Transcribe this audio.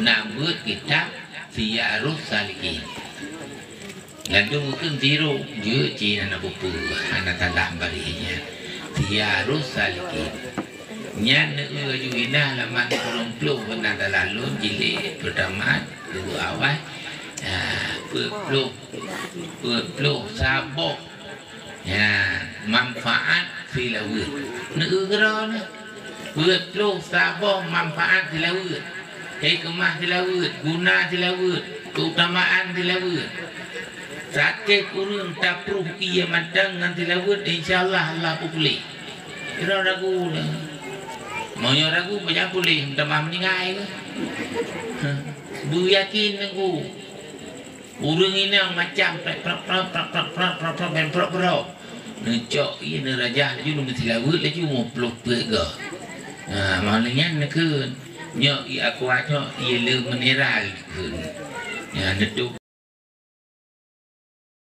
nak buat kitab Siyarus Salikin. Lalu mungkin tiru dia Cina nak buku anak talah barinya Siyarus Salikin. Nyan ujuina laman 20 benar lalu jilid pertama dulu awal peluk sabok ya manfaat filawut negara ni peluk sabok manfaat filawut hikmah filawut guna filawut keutamaan filawut sakit kurang tapruh ia madang dengan filawut insyaallah Allah pulih kira ragu lah maunya ragu banyak pulih minta maaf meninggal bu yakin aku urang ini yang macam necok ini raja laju nombor tilawut laju mau peluk pega maknanya nak nyok aku aja ia le mineral ya netuk